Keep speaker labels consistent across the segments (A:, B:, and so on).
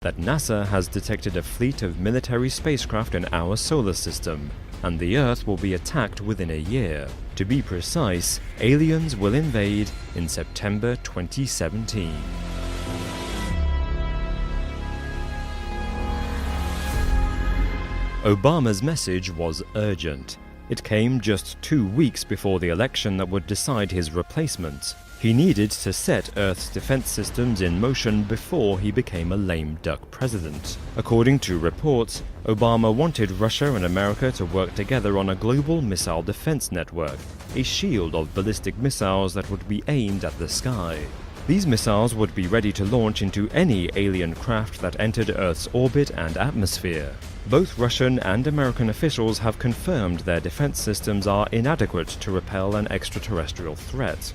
A: that NASA has detected a fleet of military spacecraft in our solar system, and the Earth will be attacked within a year. To be precise, aliens will invade in September 2017. Obama's message was urgent. It came just 2 weeks before the election that would decide his replacement. He needed to set Earth's defense systems in motion before he became a lame duck president. According to reports, Obama wanted Russia and America to work together on a global missile defense network, a shield of ballistic missiles that would be aimed at the sky. These missiles would be ready to launch into any alien craft that entered Earth's orbit and atmosphere. Both Russian and American officials have confirmed their defense systems are inadequate to repel an extraterrestrial threat.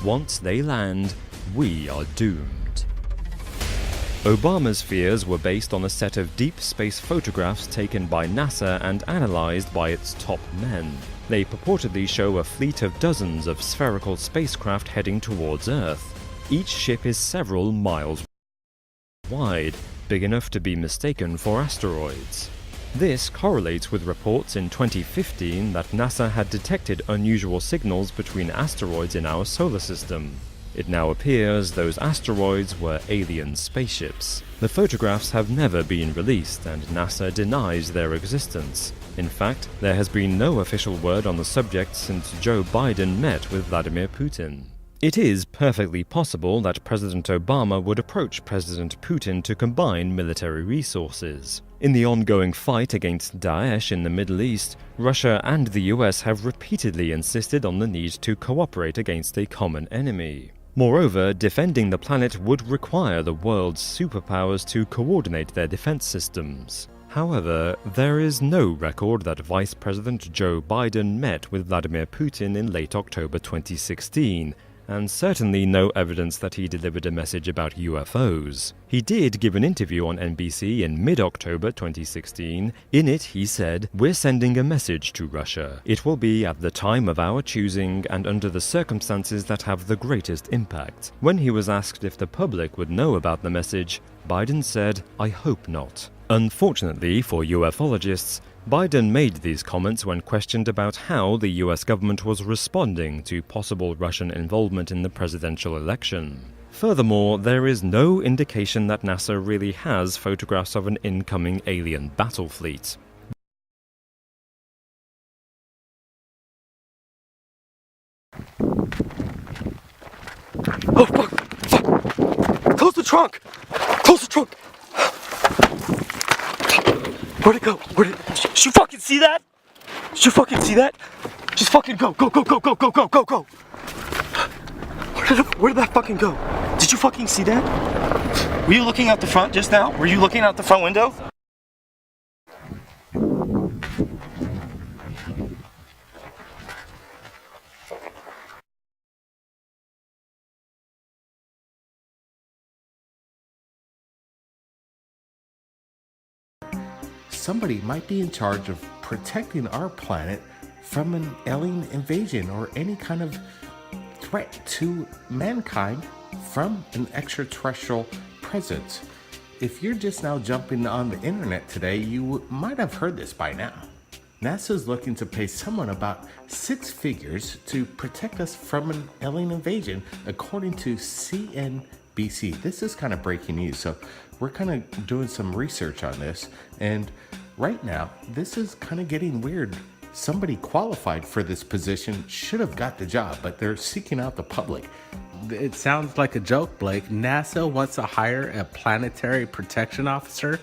A: Once they land, we are doomed. Obama's fears were based on a set of deep space photographs taken by NASA and analyzed by its top men. They purportedly show a fleet of dozens of spherical spacecraft heading towards Earth. Each ship is several miles wide, big enough to be mistaken for asteroids. This correlates with reports in 2015 that NASA had detected unusual signals between asteroids in our solar system. It now appears those asteroids were alien spaceships. The photographs have never been released, and NASA denies their existence. In fact, there has been no official word on the subject since Joe Biden met with Vladimir Putin. It is perfectly possible that President Obama would approach President Putin to combine military resources. In the ongoing fight against Daesh in the Middle East, Russia and the US have repeatedly insisted on the need to cooperate against a common enemy. Moreover, defending the planet would require the world's superpowers to coordinate their defense systems. However, there is no record that Vice President Joe Biden met with Vladimir Putin in late October 2016, and certainly no evidence that he delivered a message about UFOs. He did give an interview on NBC in mid-October 2016. In it, he said, "We're sending a message to Russia. It will be at the time of our choosing and under the circumstances that have the greatest impact." When he was asked if the public would know about the message, Biden said, "I hope not." Unfortunately for ufologists, Biden made these comments when questioned about how the US government was responding to possible Russian involvement in the presidential election. Furthermore, there is no indication that NASA really has photographs of an incoming alien battle fleet.
B: Oh, fuck! Fuck! Close the trunk! Close the trunk! Where'd it go? Did you fucking see that? Did you fucking see that? Just fucking go, go, go, go, go, go, go, go, go! Where did that fucking go? Did you fucking see that? Were you looking out the front just now? Were you looking out the front window?
C: Somebody might be in charge of protecting our planet from an alien invasion or any kind of threat to mankind from an extraterrestrial presence. If you're just now jumping on the internet today, you might have heard this by now. NASA is looking to pay someone about 6 figures to protect us from an alien invasion, according to CNBC. This is kind of breaking news, so we're kind of doing some research on this, and right now, this is kind of getting weird. Somebody qualified for this position should have got the job, but they're seeking out the public.
D: It sounds like a joke, Blake. NASA wants to hire a planetary protection officer?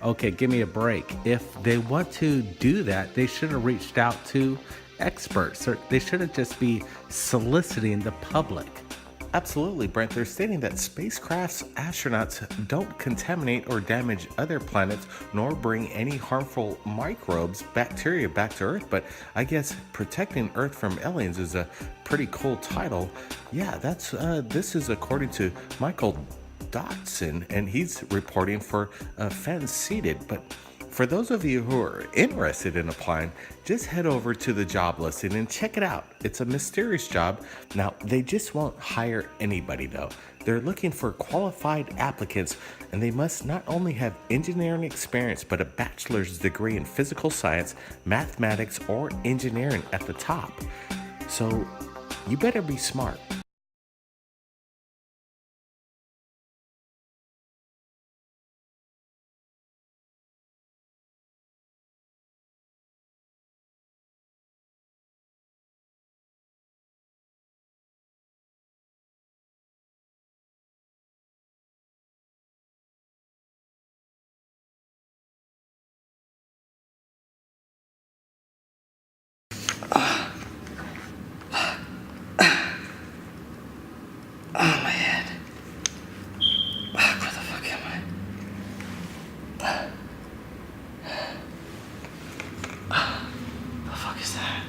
D: Okay, give me a break. If they want to do that, they should have reached out to experts, or they shouldn't just be soliciting the public.
C: Absolutely, Brent. They're stating that spacecraft's astronauts don't contaminate or damage other planets, nor bring any harmful microbes, bacteria back to Earth. But I guess protecting Earth from aliens is a pretty cool title. Yeah, this is according to Michael Dotson, and he's reporting for Fans Seated. But for those of you who are interested in applying, just head over to the job listing and check it out. It's a mysterious job. Now, they just won't hire anybody though. They're looking for qualified applicants, and they must not only have engineering experience, but a bachelor's degree in physical science, mathematics, or engineering at the top. So you better be smart.
B: Oh, my head. Fuck, where the fuck am I? The fuck is that?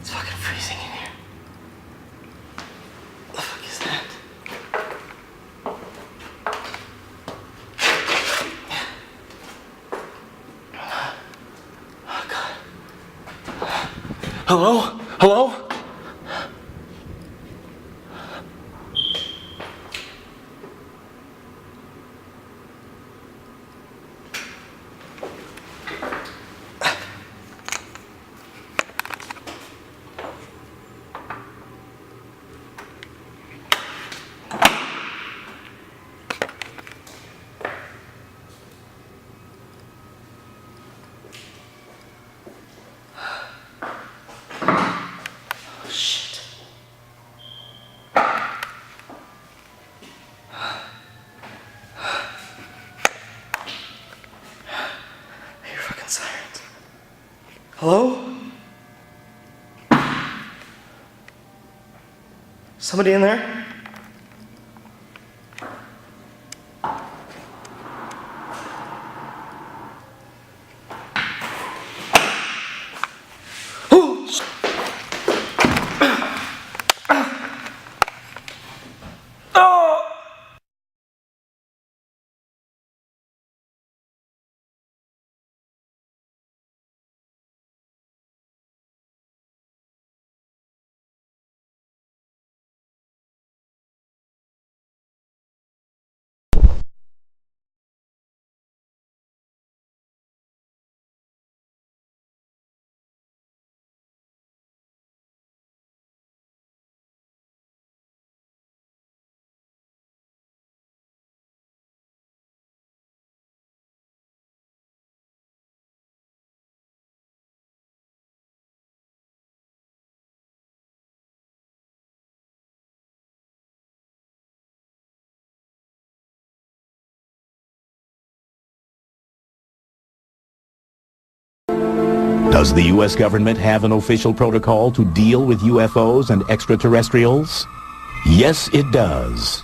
B: It's fucking freezing in here. The fuck is that? Oh, God. Hello? Hello? Shit. I hear fucking sirens. Hello? Somebody in there? Oh, shit. Oh!
E: Does the U.S. government have an official protocol to deal with UFOs and extraterrestrials? Yes, it does.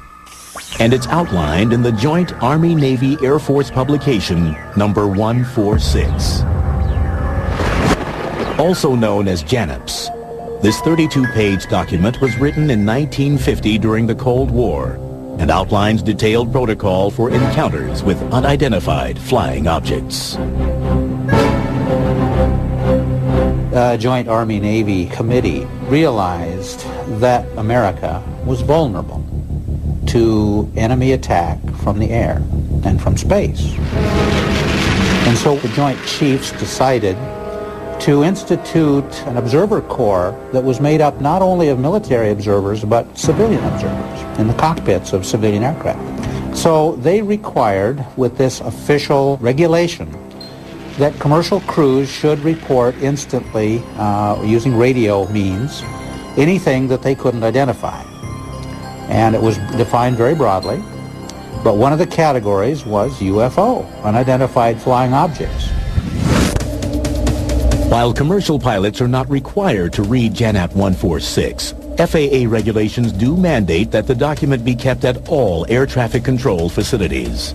E: And it's outlined in the Joint Army-Navy-Air Force publication number 146. Also known as JANAPS, this 32-page document was written in 1950 during the Cold War and outlines detailed protocol for encounters with unidentified flying objects.
F: Joint Army-Navy Committee realized that America was vulnerable to enemy attack from the air and from space. And so the Joint Chiefs decided to institute an observer corps that was made up not only of military observers but civilian observers in the cockpits of civilian aircraft. So they required, with this official regulation, that commercial crews should report instantly, using radio means, anything that they couldn't identify. And it was defined very broadly, but one of the categories was UFO, unidentified flying objects.
E: While commercial pilots are not required to read JANAP 146, FAA regulations do mandate that the document be kept at all air traffic control facilities.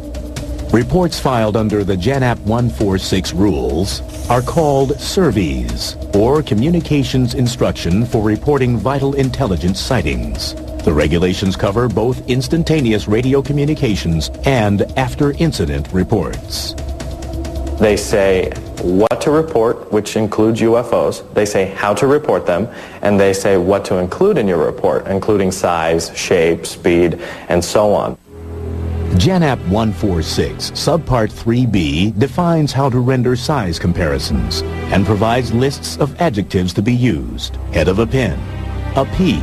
E: Reports filed under the JANAP 146 rules are called SIRVIs, or Communications Instruction for Reporting Vital Intelligence Sightings. The regulations cover both instantaneous radio communications and after-incident reports.
G: They say what to report, which includes UFOs. They say how to report them, and they say what to include in your report, including size, shape, speed, and so on.
E: JANAP 146, Subpart 3B, defines how to render size comparisons and provides lists of adjectives to be used. Head of a pin, a pea,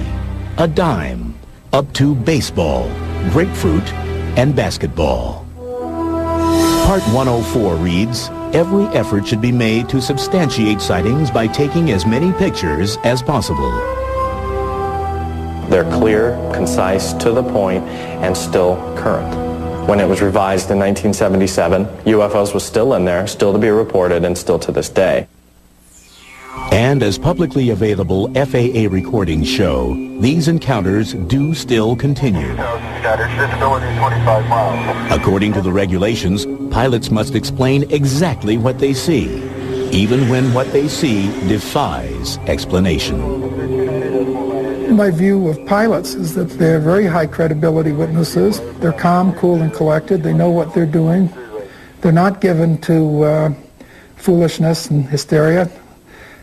E: a dime, up to baseball, grapefruit, and basketball. Part 104 reads, every effort should be made to substantiate sightings by taking as many pictures as possible.
G: They're clear, concise, to the point, and still current. When it was revised in 1977, UFOs was still in there, still to be reported, and still to this day.
E: And as publicly available FAA recordings show, these encounters do still continue.
H: Visibility 25 miles.
E: According to the regulations, pilots must explain exactly what they see, even when what they see defies explanation.
I: My view of pilots is that they're very high credibility witnesses. They're calm, cool, and collected. They know what they're doing. They're not given to foolishness and hysteria.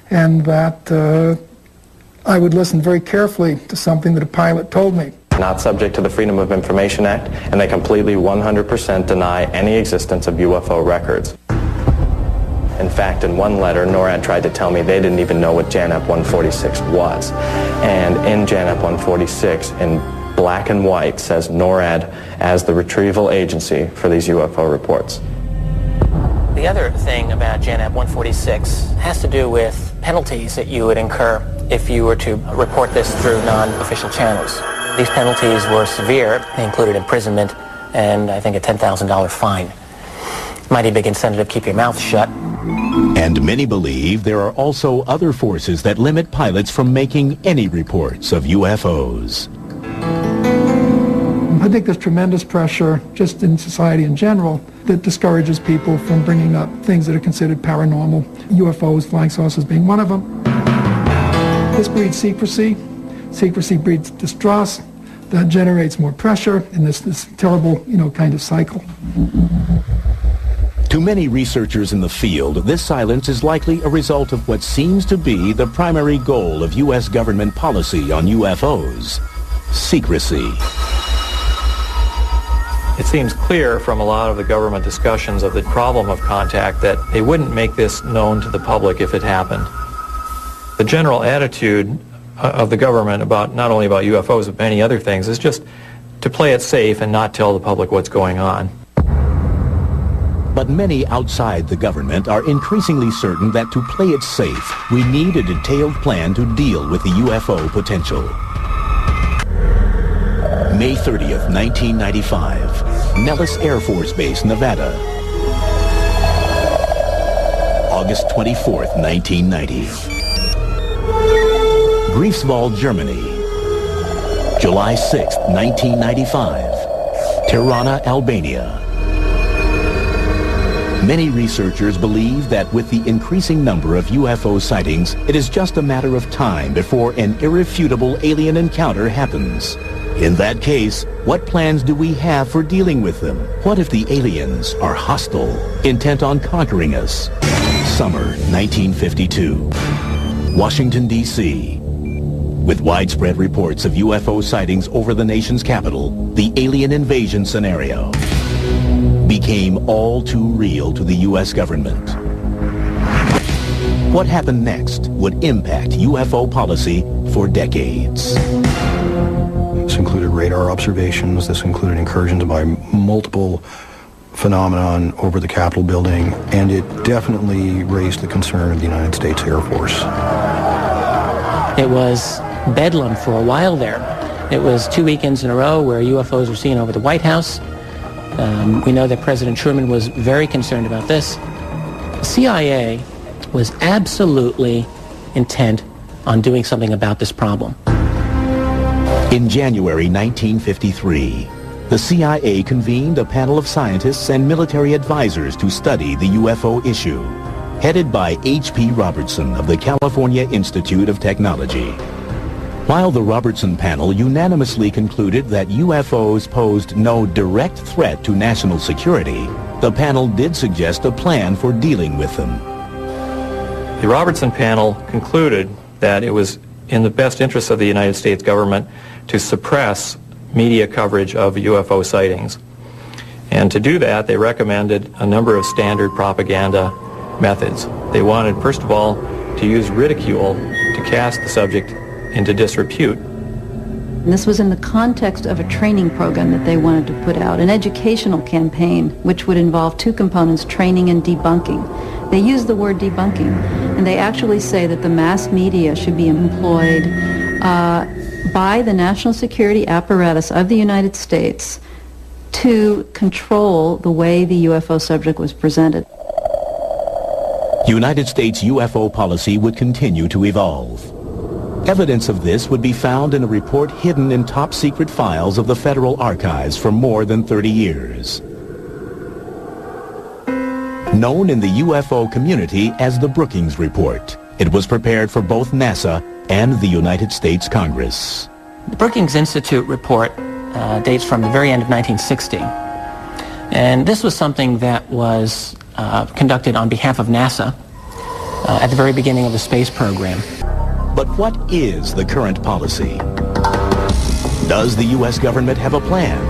I: And that I would listen very carefully to something that a pilot told me.
G: Not subject to the Freedom of Information Act, and they completely 100% deny any existence of UFO records. In fact, in one letter, NORAD tried to tell me they didn't even know what JANAP 146 was. And in JANAP 146, in black and white, says NORAD as the retrieval agency for these UFO reports.
J: The other thing about JANAP 146 has to do with penalties that you would incur if you were to report this through non-official channels. These penalties were severe. They included imprisonment and I think a $10,000 fine. Mighty big incentive to keep your mouth shut.
E: And many believe there are also other forces that limit pilots from making any reports of UFOs.
I: I think there's tremendous pressure just in society in general that discourages people from bringing up things that are considered paranormal, UFOs, flying saucers being one of them. This breeds secrecy. Secrecy breeds distrust. That generates more pressure in this terrible, kind of cycle.
E: To many researchers in the field, this silence is likely a result of what seems to be the primary goal of U.S. government policy on UFOs: secrecy.
K: It seems clear from a lot of the government discussions of the problem of contact that they wouldn't make this known to the public if it happened. The general attitude of the government about not only about UFOs but many other things is just to play it safe and not tell the public what's going on.
E: But many outside the government are increasingly certain that to play it safe, we need a detailed plan to deal with the UFO potential. May 30th, 1995, Nellis Air Force Base, Nevada. August 24th, 1990. Greifswald, Germany. July 6th, 1995. Tirana, Albania. Many researchers believe that with the increasing number of UFO sightings, it is just a matter of time before an irrefutable alien encounter happens. In that case, what plans do we have for dealing with them? What if the aliens are hostile, intent on conquering us? Summer 1952. Washington, D.C. With widespread reports of UFO sightings over the nation's capital, the alien invasion scenario became all too real to the U.S. government. What happened next would impact UFO policy for decades.
L: This included radar observations. This included incursions by multiple phenomenon over the Capitol building, and it definitely raised the concern of the United States Air Force.
J: It was bedlam for a while there. It was 2 weekends in a row where UFOs were seen over the White House. We know that President Truman was very concerned about this. The CIA was absolutely intent on doing something about this problem.
E: In January 1953, the CIA convened a panel of scientists and military advisors to study the UFO issue, headed by H.P. Robertson of the California Institute of Technology. While the Robertson panel unanimously concluded that UFOs posed no direct threat to national security, the panel did suggest a plan for dealing with them.
K: The Robertson panel concluded that it was in the best interest of the United States government to suppress media coverage of UFO sightings. And to do that, they recommended a number of standard propaganda methods. They wanted, first of all, to use ridicule to cast the subject into disrepute.
M: And this was in the context of a training program that they wanted to put out, an educational campaign, which would involve two components, training and debunking. They use the word debunking, and they actually say that the mass media should be employed by the national security apparatus of the United States to control the way the UFO subject was presented.
E: United States UFO policy would continue to evolve. Evidence of this would be found in a report hidden in top-secret files of the Federal Archives for more than 30 years. Known in the UFO community as the Brookings Report, it was prepared for both NASA and the United States Congress.
J: The Brookings Institute report dates from the very end of 1960. And this was something that was conducted on behalf of NASA at the very beginning of the space program.
E: But what is the current policy? Does the U.S. government have a plan?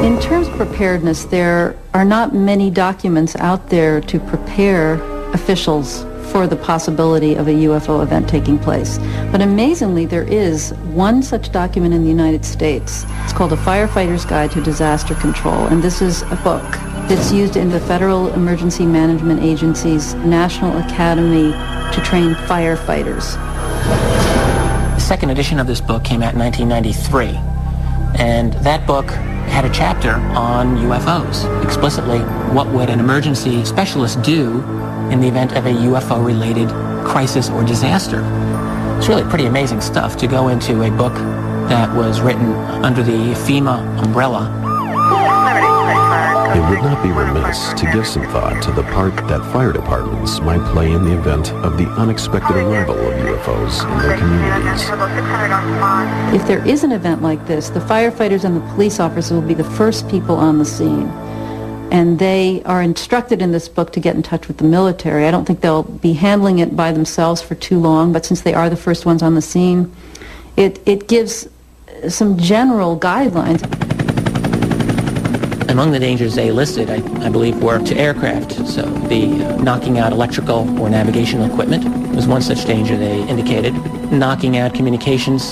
M: In terms of preparedness, there are not many documents out there to prepare officials for the possibility of a UFO event taking place. But amazingly, there is one such document in the United States. It's called A Firefighter's Guide to Disaster Control, and this is a book that's used in the Federal Emergency Management Agency's National Academy to train firefighters.
J: The second edition of this book came out in 1993, and that book had a chapter on UFOs. Explicitly, what would an emergency specialist do in the event of a UFO-related crisis or disaster? It's really pretty amazing stuff to go into a book that was written under the FEMA umbrella.
N: It would not be remiss to give some thought to the part that fire departments might play in the event of the unexpected arrival of UFOs in their communities.
M: If there is an event like this, the firefighters and the police officers will be the first people on the scene. And they are instructed in this book to get in touch with the military. I don't think they'll be handling it by themselves for too long, but since they are the first ones on the scene, it gives some general guidelines.
J: Among the dangers they listed, I believe, were to aircraft. So the knocking out electrical or navigational equipment was one such danger they indicated. Knocking out communications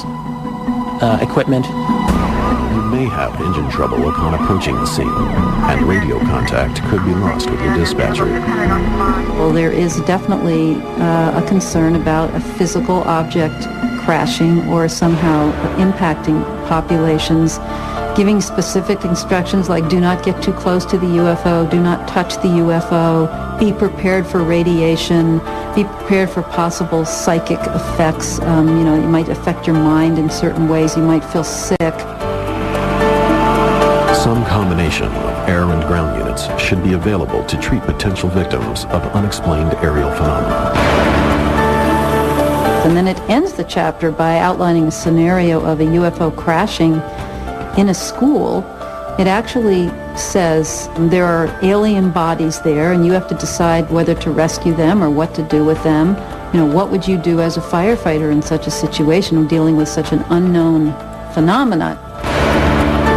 J: equipment.
N: You may have engine trouble upon approaching the scene, and radio contact could be lost with your dispatcher.
M: Well, there is definitely a concern about a physical object crashing or somehow impacting populations. Giving specific instructions like do not get too close to the UFO, do not touch the UFO, be prepared for radiation, be prepared for possible psychic effects. It might affect your mind in certain ways. You might feel sick.
N: Some combination of air and ground units should be available to treat potential victims of unexplained aerial phenomena.
M: And then it ends the chapter by outlining a scenario of a UFO crashing in a school. It actually says there are alien bodies there and you have to decide whether to rescue them or what to do with them. What would you do as a firefighter in such a situation dealing with such an unknown phenomenon?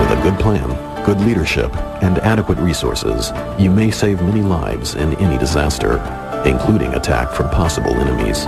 N: With a good plan, good leadership, and adequate resources, you may save many lives in any disaster, including attack from possible enemies.